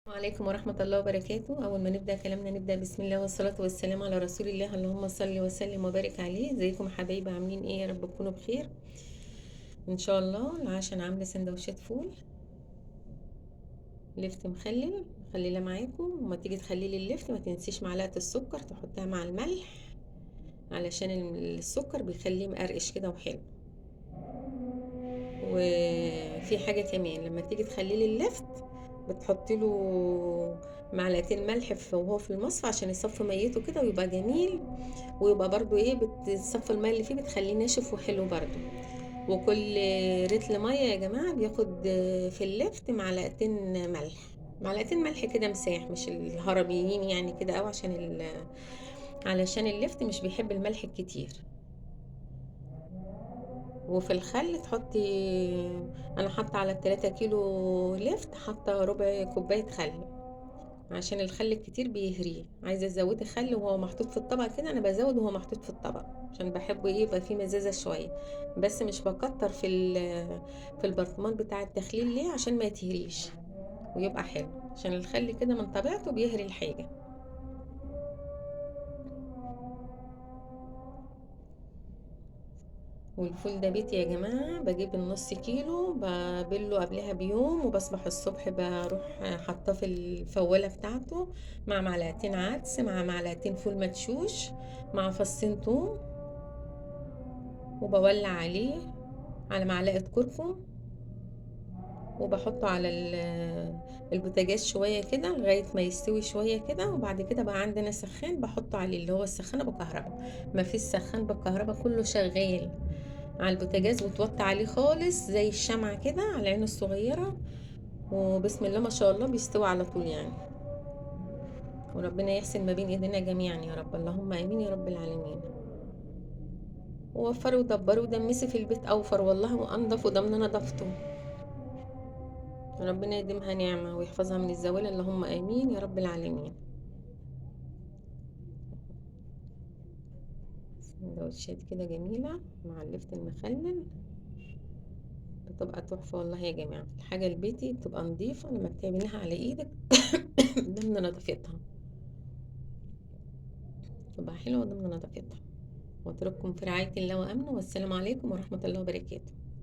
السلام عليكم ورحمة الله وبركاته. أول ما نبدأ كلامنا نبدأ بسم الله والصلاة والسلام على رسول الله. اللهم صل وسلم وبارك عليه. ازيكم يا حبايبي؟ عاملين ايه؟ يا رب تكونوا بخير ان شاء الله. العشاء أنا عاملة سندوتشات فول لفت مخللة معاكم. وما تيجي تخللي اللفت ما تنسيش معلقة السكر تحطها مع الملح، علشان السكر بيخليه مقرقش كده وحلو. وفي حاجة كمان، لما تيجي تخللي اللفت بتحطي له معلقتين ملح وهو في المصفى عشان يصفي ميته كده ويبقى جميل. ويبقى برضو ايه، بتصفي المية اللي فيه بتخليه ناشف وحلو برضو. وكل رتل مية يا جماعة بياخد في اللفت معلقتين ملح. معلقتين ملح كده مساح، مش الهربيين يعني كده، او علشان اللفت مش بيحب الملح الكتير. وفي الخل تحطي، انا حاطه على 3 كيلو لفت حاطه ربع كوبايه خل، عشان الخل الكتير بيهريه. عايزه تزودي خل وهو محطوط في الطبق كده، انا بزود وهو محطوط في الطبق عشان بحبه ايه، يبقى فيه مزازه شويه. بس مش بكتر في البرطمان بتاع التخليل. ليه؟ عشان ما يتهريش ويبقى حلو، عشان الخل كده من طبيعته بيهري الحاجه. والفول ده بيتي يا جماعة، بجيب النص كيلو ببله قبلها بيوم، وبصبح الصبح بروح حاطاه في الفوالة بتاعته مع معلقتين عدس مع معلقتين فول مدشوش مع فصين توم، وبولع عليه على معلقة كركم، وبحطه على البوتاجاز شوية كده لغاية ما يستوي شوية كده. وبعد كده بقى عندنا سخان بحطه عليه، اللي هو السخانة بالكهرباء. ما فيش سخان بالكهرباء، كله شغال على البوتاجاز، وتوطي عليه خالص زي الشمعة كده على العين الصغيرة. وبسم الله ما شاء الله بيستوي على طول يعني. وربنا يحسن ما بين ايدينا جميعا يا رب، اللهم امين يا رب العالمين. ووفروا ودبروا ودمسي في البيت اوفر والله وانضف وضمن نظافته. ربنا يديمها نعمة ويحفظها من الزوال، اللهم امين يا رب العالمين. سندوتشات كده جميلة مع اللفت المخلل، بتبقى تحفة والله يا جماعة. الحاجة البيتي بتبقى نظيفة لما بتعمليها على ايدك ضمن نظافتها، تبقى حلوة ضمن نظافتها. واترككم في رعاية الله وأمنه، والسلام عليكم ورحمة الله وبركاته.